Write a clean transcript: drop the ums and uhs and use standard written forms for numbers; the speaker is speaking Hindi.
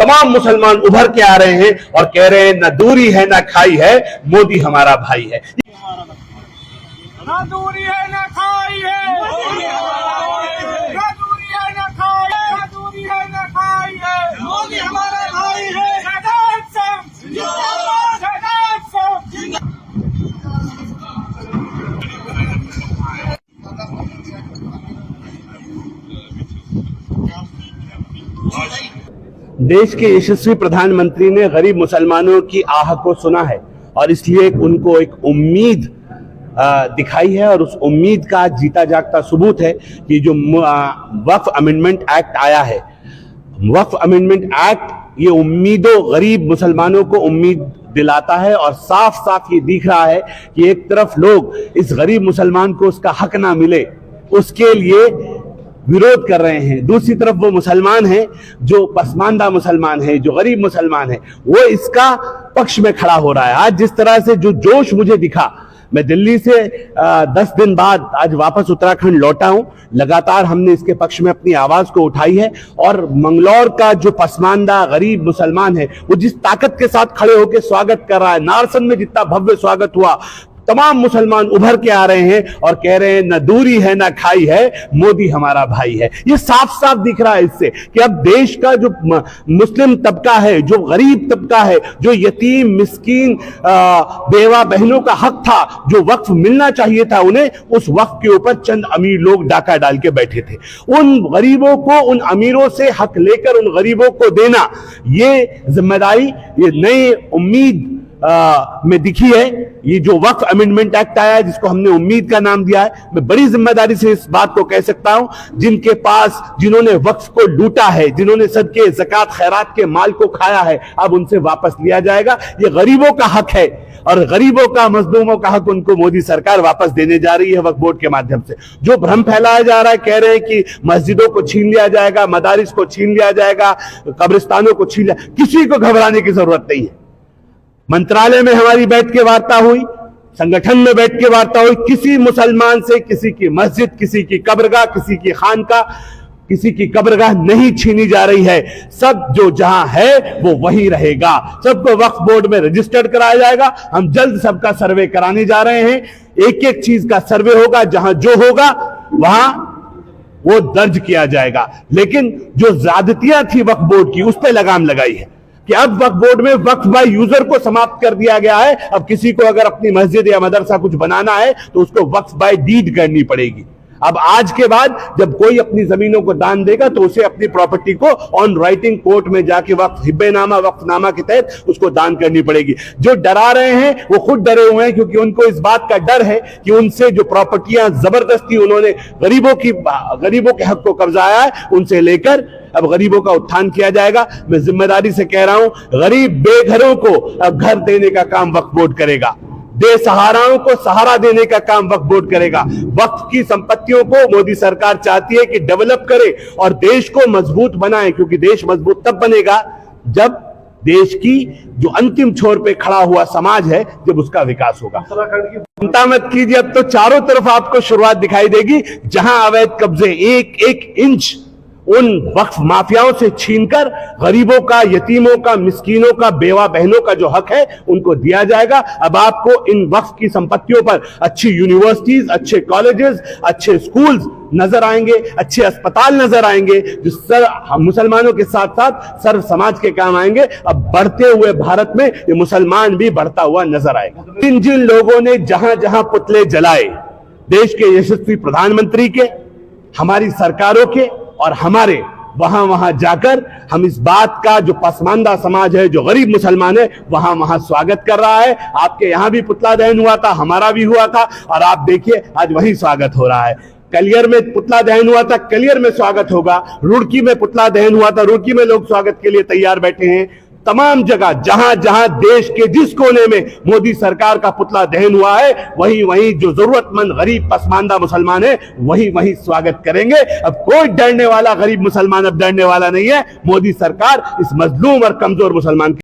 तमाम मुसलमान उभर के आ रहे हैं और कह रहे हैं न दूरी है न खाई है, मोदी हमारा भाई है। ना दूरी है ना खाई है, ना दूरी है ना खाई, ना दूरी है ना खाई है, मोदी हमारा भाई है। शहजाद साहब जिंदाबाद, शहजाद साहब जिंदाबाद। देश के यशस्वी प्रधानमंत्री ने गरीब मुसलमानों की आह को सुना है और इसलिए उनको एक उम्मीद दिखाई है और उस उम्मीद का जीता जागता सबूत है कि जो वक्फ अमेंडमेंट एक्ट आया है। वक्फ अमेंडमेंट एक्ट ये उम्मीदों गरीब मुसलमानों को उम्मीद दिलाता है और साफ साफ ये दिख रहा है कि एक तरफ लोग इस गरीब मुसलमान को उसका हक ना मिले उसके लिए विरोध कर रहे हैं, दूसरी तरफ वो मुसलमान हैं जो पसमानदा मुसलमान हैं, जो गरीब मुसलमान हैं, वो इसका पक्ष में खड़ा हो रहा है। आज जिस तरह से जो जोश मुझे दिखा, मैं दिल्ली से 10 दिन बाद आज वापस उत्तराखंड लौटा हूं। लगातार हमने इसके पक्ष में अपनी आवाज को उठाई है और मंगलौर का जो पसमानदा गरीब मुसलमान है वो जिस ताकत के साथ खड़े होकर स्वागत कर रहा है, नारसन में जितना भव्य स्वागत हुआ, तमाम मुसलमान उभर के आ रहे हैं और कह रहे हैं न दूरी है न खाई है, मोदी हमारा भाई है। ये साफ साफ दिख रहा है इससे कि अब देश का जो मुस्लिम तबका है, जो गरीब तबका है, जो यतीम मिस्कीन बेवा बहनों का हक था, जो वक्फ मिलना चाहिए था उन्हें, उस वक्फ के ऊपर चंद अमीर लोग डाका डाल के बैठे थे। उन गरीबों को, उन अमीरों से हक लेकर उन गरीबों को देना, ये जिम्मेदारी, ये नई उम्मीद में दिखी है। ये जो वक्फ अमेंडमेंट एक्ट आया है जिसको हमने उम्मीद का नाम दिया है, मैं बड़ी जिम्मेदारी से इस बात को कह सकता हूं, जिनके पास, जिन्होंने वक्फ को लूटा है, जिन्होंने सदके ज़कात खैरात के माल को खाया है, अब उनसे वापस लिया जाएगा। ये गरीबों का हक है और गरीबों का, मजलूमों का हक उनको मोदी सरकार वापस देने जा रही है वक्फ बोर्ड के माध्यम से। जो भ्रम फैलाया जा रहा है, कह रहे हैं कि मस्जिदों को छीन लिया जाएगा, मदारिस को छीन लिया जाएगा, कब्रिस्तानों को छीन लिया, किसी को घबराने की जरूरत नहीं है। मंत्रालय में हमारी बैठ के वार्ता हुई, संगठन में बैठ के वार्ता हुई, किसी मुसलमान से किसी की मस्जिद, किसी की कब्रगाह, किसी की खानका, किसी की कब्रगाह नहीं छीनी जा रही है। सब जो जहां है वो वहीं रहेगा। सबको वक्फ बोर्ड में रजिस्टर्ड कराया जाएगा। हम जल्द सबका सर्वे कराने जा रहे हैं। एक एक चीज का सर्वे होगा, जहां जो होगा वहां वो दर्ज किया जाएगा। लेकिन जो ज्यादतियां थी वक्फ बोर्ड की, उस पर लगाम लगाई है कि अब वक्फ बोर्ड में वक्फ बाय यूजर को समाप्त कर दिया गया है। अब किसी को अगर अपनी मस्जिद या मदरसा कुछ बनाना है तो उसको वक्फ बाय डीड करनी पड़ेगी। अब आज के बाद जब कोई अपनी जमीनों को दान देगा तो उसे अपनी प्रॉपर्टी को ऑन राइटिंग कोर्ट में जाके वक्फ हिब्बेनामा, वक्फनामा के तहत उसको दान करनी पड़ेगी। जो डरा रहे हैं वो खुद डरे हुए हैं, क्योंकि उनको इस बात का डर है कि उनसे जो प्रॉपर्टियां जबरदस्ती उन्होंने गरीबों के हक को कब्जाया है, उनसे लेकर अब गरीबों का उत्थान किया जाएगा। मैं जिम्मेदारी से कह रहा हूं, गरीब बेघरों को अब घर देने का काम वक्फ बोर्ड करेगा, बेसहाराओं को सहारा देने का काम वक्फ बोर्ड करेगा। वक्फ की संपत्तियों को मोदी सरकार चाहती है कि डेवलप करे और देश को मजबूत बनाए, क्योंकि देश मजबूत तब बनेगा जब देश की जो अंतिम छोर पे खड़ा हुआ समाज है, जब उसका विकास होगा। चिंता मत कीजिए, अब तो चारों तरफ आपको शुरुआत दिखाई देगी, जहां अवैध कब्जे एक एक इंच उन वक्फ माफियाओं से छीनकर गरीबों का, यतीमों का, मिस्कीनों का, बेवा बहनों का जो हक है उनको दिया जाएगा। अब आपको इन वक्फ की संपत्तियों पर अच्छी यूनिवर्सिटीज, अच्छे कॉलेजेस, अच्छे स्कूल्स नजर आएंगे, अच्छे अस्पताल नजर आएंगे, जो मुसलमानों के साथ साथ सर्व समाज के काम आएंगे। अब बढ़ते हुए भारत में ये मुसलमान भी बढ़ता हुआ नजर आएगा। जिन लोगों ने जहां जहां पुतले जलाए, देश के यशस्वी प्रधानमंत्री के, हमारी सरकारों के और हमारे, वहां वहां जाकर हम इस बात का, जो पसमानदा समाज है, जो गरीब मुसलमान है, वहां वहां स्वागत कर रहा है। आपके यहां भी पुतला दहन हुआ था, हमारा भी हुआ था, और आप देखिए आज वही स्वागत हो रहा है। कलियर में पुतला दहन हुआ था, कलियर में स्वागत होगा। रुड़की में पुतला दहन हुआ था, रुड़की में लोग स्वागत के लिए तैयार बैठे हैं। तमाम जगह जहां जहां देश के जिस कोने में मोदी सरकार का पुतला दहन हुआ है, वहीं वहीं जो जरूरतमंद गरीब पसमानदा मुसलमान है, वहीं वहीं स्वागत करेंगे। अब कोई डरने वाला गरीब मुसलमान अब डरने वाला नहीं है। मोदी सरकार इस मजलूम और कमजोर मुसलमान